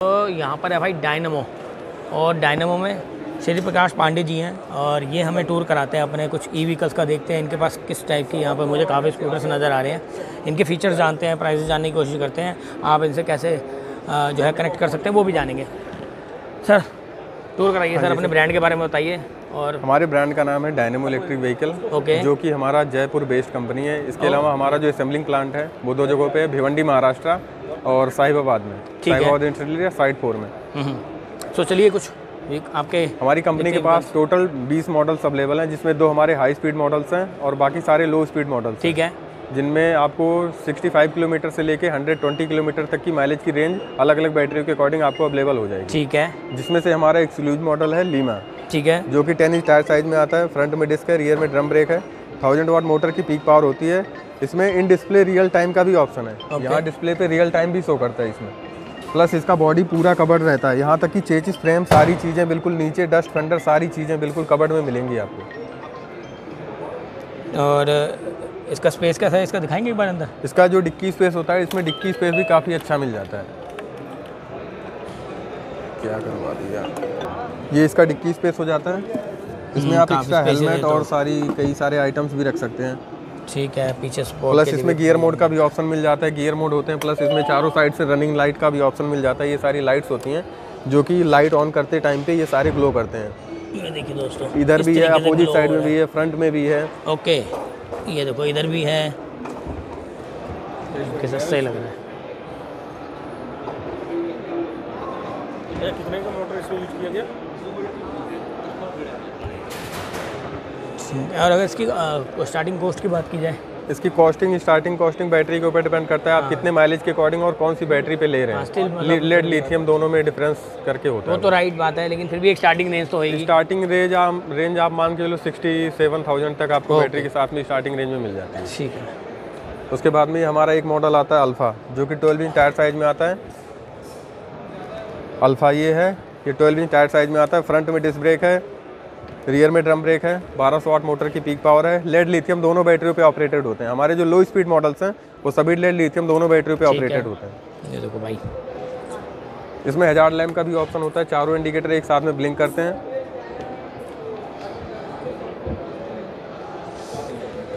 तो यहाँ पर है भाई डायनमो, और डायनमो में श्री प्रकाश पांडे जी हैं और ये हमें टूर कराते हैं अपने कुछ ई व्हीकल्स का। देखते हैं इनके पास किस टाइप की, यहाँ पर मुझे काफ़ी स्कूटर्स नज़र आ रहे हैं। इनके फीचर्स जानते हैं, प्राइसेस जानने की कोशिश करते हैं, आप इनसे कैसे जो है कनेक्ट कर सकते हैं वो भी जानेंगे। सर टूर कराइए सर, अपने ब्रांड के बारे में बताइए। और हमारे ब्रांड का नाम है डायनेमो इलेक्ट्रिक व्हीकल, जो कि हमारा जयपुर बेस्ड कंपनी है। इसके अलावा हमारा जो असेंबलिंग प्लांट है वो दो जगहों पे है, भिवंडी महाराष्ट्र और साहिबाबाद में, साहिबाबाद इंडस्ट्रियल साइड 4 में। तो चलिए कुछ आपके हमारी कंपनी के पास टोटल 20 मॉडल्स अवेलेबल हैं, जिसमें 2 हमारे हाई स्पीड मॉडल्स हैं और बाकी सारे लो स्पीड मॉडल्स। ठीक है, जिनमें आपको 65 किलोमीटर से लेके 120 किलोमीटर तक की माइलेज की रेंज अलग अलग बैटरियों के अकॉर्डिंग आपको अवेलेबल हो जाएगी। ठीक है, जिसमें से हमारा एक्सक्लूसिव मॉडल है लीमा। ठीक है, जो कि 10 इंच टायर साइज में आता है, फ्रंट में डिस्क है, रियर में ड्रम ब्रेक है, 1000 वाट मोटर की पीक पावर होती है। इसमें इन डिस्प्ले रियल टाइम का भी ऑप्शन है, यहाँ डिस्प्ले पे रियल टाइम भी शो करता है इसमें। प्लस इसका बॉडी पूरा कवर्ड रहता है, यहाँ तक कि चेचिस फ्रेम सारी चीज़ें बिल्कुल नीचे, डस्ट फेंडर सारी चीज़ें बिल्कुल कवर्ड में मिलेंगी आपको। और इसका स्पेस कैसा है, इसका दिखाएंगे एक बार अंदर। इसका जो डिक्की स्पेस होता है, इसमें डिक्की स्पेस भी काफ़ी अच्छा मिल जाता है। क्या करवा दिया, ये इसका डिक्की स्पेस हो जाता है। इसमें आप एक्स्ट्रा हेलमेट और कई सारे आइटम्स भी रख सकते हैं। ठीक है, पीछे स्पोर्ट। प्लस इसमें गियर मोड का भी ऑप्शन मिल जाता है, गियर मोड होते हैं। प्लस इसमें चारों साइड से रनिंग लाइट का भी ऑप्शन मिल जाता है। ये सारी लाइट्स होती हैं जो कि लाइट ऑन करते टाइम पे ये सारे ग्लो करते हैं। ये देखिए दोस्तों, इधर भी है, अपोजिट साइड में भी है, फ्रंट में भी है। ओके, ये देखो इधर भी है, कैसा सही लग रहा है। कितने का मोटर इसमें यूज किया गया? और अगर इसकी स्टार्टिंग कॉस्ट की बात की जाए, इसकी स्टार्टिंग कॉस्टिंग बैटरी के ऊपर डिपेंड करता है, आप कितने माइलेज के अकॉर्डिंग और कौन सी बैटरी पे ले रहे हैं। लेड लिथियम दोनों में डिफरेंस करके होता है। वो तो राइट बात है, लेकिन फिर भी एक स्टार्टिंग रेंज तो होगी। स्टार्टिंग रेंज आप मान के चलो 67,000 तक आपको बैटरी के साथ में स्टार्टिंग रेंज में मिल जाती है। ठीक है, उसके बाद में हमारा एक मॉडल आता है अल्फा, जो कि 12 इंच टायर साइज में आता है। अल्फा ये है, ये 12 इंच टायर साइज में आता है। फ्रंट में डिस्क ब्रेक है, रियर में ड्रम ब्रेक है, 1200 वाट मोटर की पीक पावर है। लेड लिथियम दोनों बैटरियों पे ऑपरेटेड होते हैं। हमारे जो लो स्पीड मॉडल्स हैं वो सभी लेड लिथियम दोनों बैटरियों पे ऑपरेटेड होते हैं। ये देखो भाई, इसमें हजार्ड लैम्प का भी ऑप्शन होता है, चारों इंडिकेटर एक साथ में ब्लिंक करते हैं।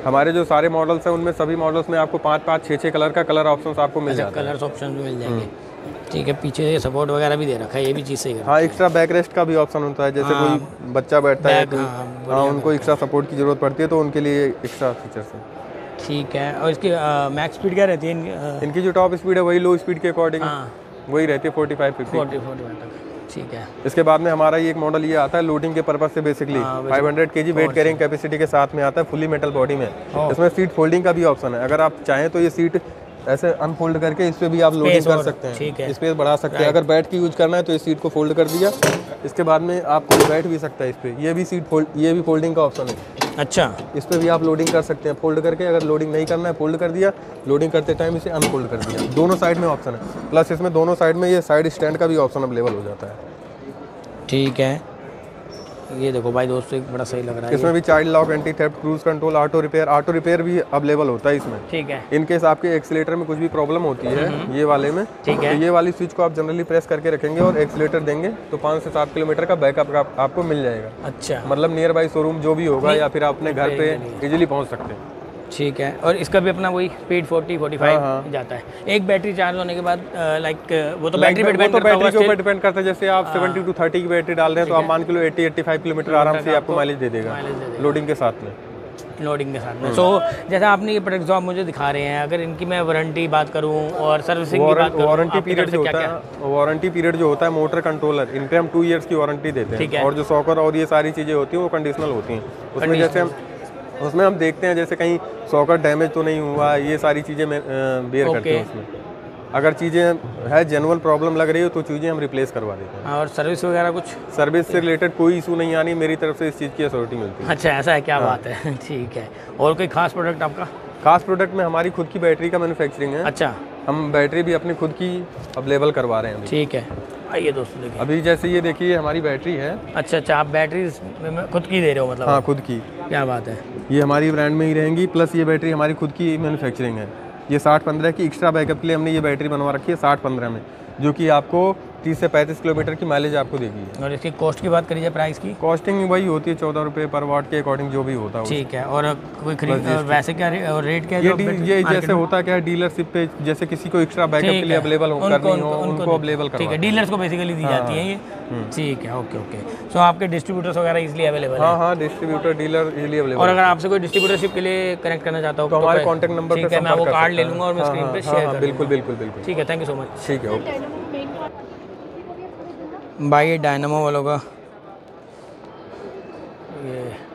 हमारे जो सारे मॉडल्स हैं उनमें सभी मॉडल्स में आपको 5-5, 6-6 कलर का कलर ऑप्शन आपको मिल जाता है। कलर्स ऑप्शन भी मिल जाएंगे। ठीक है, पीछे सपोर्ट वगैरह भी दे रखा है, ये भी चीज़ सही है। हाँ, एक्स्ट्रा बैक रेस्ट का भी ऑप्शन होता है, जैसे कोई बच्चा बैठता है तो हाँ उनको एक्स्ट्रा सपोर्ट की जरूरत पड़ती है, तो उनके लिए एक्स्ट्रा फीचर्स हैं। ठीक है, और इसकी मैक्स स्पीड क्या रहती है? इनकी जो टॉप स्पीड है वही लो स्पीड के अकॉर्डिंग वही रहती है, 45-50 तक। ठीक है, इसके बाद में हमारा ये एक मॉडल ये आता है लोडिंग के पर्पज से, basically 500 kg weight carrying capacity के साथ में आता है, फुली मेटल बॉडी में। इसमें सीट फोल्डिंग का भी ऑप्शन है, अगर आप चाहें तो ये सीट ऐसे अनफोल्ड करके इस पे भी आप लोडिंग कर सकते हैं, स्पेस बढ़ा सकते हैं। अगर बैठ के यूज करना है तो इस सीट को फोल्ड कर दिया, इसके बाद में आप बैठ भी सकता है इस पे। ये भी फोल्डिंग का ऑप्शन है। अच्छा, इस पे भी आप लोडिंग कर सकते हैं फोल्ड करके। अगर लोडिंग नहीं करना है फोल्ड कर दिया, लोडिंग करते टाइम इसे अनफोल्ड कर दिया। दोनों साइड में ऑप्शन है। प्लस इसमें दोनों साइड में ये साइड स्टैंड का भी ऑप्शन अवेलेबल हो जाता है। ठीक है, ये देखो भाई दोस्तों, एक बड़ा सही लग रहा है। इसमें भी child lock, anti theft, cruise control, auto repair भी अवेलेबल होता है इसमें। ठीक है, इन केस आपके एक्सीलेटर में कुछ भी प्रॉब्लम होती है ये वाले में, ठीक है, तो ये वाली स्विच को आप जनरली प्रेस करके रखेंगे और एक्सीलेटर देंगे तो 5 से 7 किलोमीटर का बैकअप आपको मिल जाएगा। अच्छा, मतलब नियर बाई शोरूम जो भी होगा या फिर आप अपने घर पे इजीली पहुंच सकते हैं। ठीक है, और इसका भी अपना वही स्पीड 40-45 जाता है। एक बैटरी चार्ज होने के बाद वो तो बैटरी पे डिपेंड करता है, बैटरी के ऊपर डिपेंड करता है। जैसे आप 70 to 30 की बैटरी डाल रहे हैं तो आप मान के लो 80-85 किलोमीटर आराम से आपको माइलेज दे देगा लोडिंग के साथ में। सो जैसा आपने ये प्रोडक्ट जो आप मुझे दिखा रहे हैं, अगर इनकी मैं वारंटी बात करूं और सर्विसिंग की बात करूं, वारंटी पीरियड जो होता है मोटर कंट्रोलर, इनके हम 2 इयर्स की वारंटी देते हैं। और जो सॉकर और ये सारी चीज़ें होती हैं वो कंडीशनल होती हैं। उसमें हम देखते हैं जैसे कहीं सॉकर डैमेज तो नहीं हुआ, ये सारी चीज़ें बेयर करते हैं उसमें। अगर चीज़ें है जेन्युइन प्रॉब्लम लग रही हो तो चीज़ें हम रिप्लेस करवा देते हैं। और सर्विस वगैरह कुछ सर्विस से रिलेटेड कोई इशू नहीं आनी, मेरी तरफ से इस चीज़ की अथॉरिटी मिलती है। अच्छा, ऐसा है, क्या बात है। ठीक है, और कोई खास प्रोडक्ट आपका? खास प्रोडक्ट में हमारी खुद की बैटरी का मैन्युफैक्चरिंग है। अच्छा, हम बैटरी भी अपनी खुद की अवेलेबल करवा रहे हैं। ठीक है, आइए दोस्तों देखिए। अभी जैसे ये देखिए हमारी बैटरी है। अच्छा, आप बैटरी खुद की दे रहे हो मतलब? हाँ, खुद की। क्या बात है। ये हमारी ब्रांड में ही रहेंगी। प्लस ये बैटरी हमारी खुद की मैन्युफैक्चरिंग है। ये 60-15 की एक्स्ट्रा बैकअप के लिए हमने ये बैटरी बनवा रखी है 60-15 में, जो कि आपको 30 से 35 किलोमीटर की माइलेज आपको देगी। और इसकी कॉस्ट की बात करी जाए, प्राइस की? कॉस्टिंग वही होती है 14 रुपये पर वाट के अकॉर्डिंग जो भी होता है। ठीक है। और कोई खरीद वैसे क्या रेट क्या है? ये जैसे होता क्या है डीलरशिप पे, जैसे किसी को एक्स्ट्रा बैकअप के लिए अवेलेबल हो करनी हो उनको अवेलेबल करवा। ठीक है, डीलर्स को बेसिकली दी जाती है ये। ठीक है, ओके ओके। सो आपके डिस्ट्रीब्यूटर्स वगैरह इजीली अवेलेबल है? हाँ, डिस्ट्रीब्यूटर डीलर इजीली अवेलेबल। और अगर आपसे कोई डिस्ट्रीब्यूटरशिप के लिए कनेक्ट करना चाहता हो तो हमारे कॉन्टैक्ट नंबर पे ठीक है, मैं वो कार्ड ले लूँगा और मैं स्क्रीन पे शेयर कर बिल्कुल बिल्कुल बिल्कुल। ठीक है, थैंक यू सो मच। ठीक है, ओके भाई ये डायनामो वालों का ये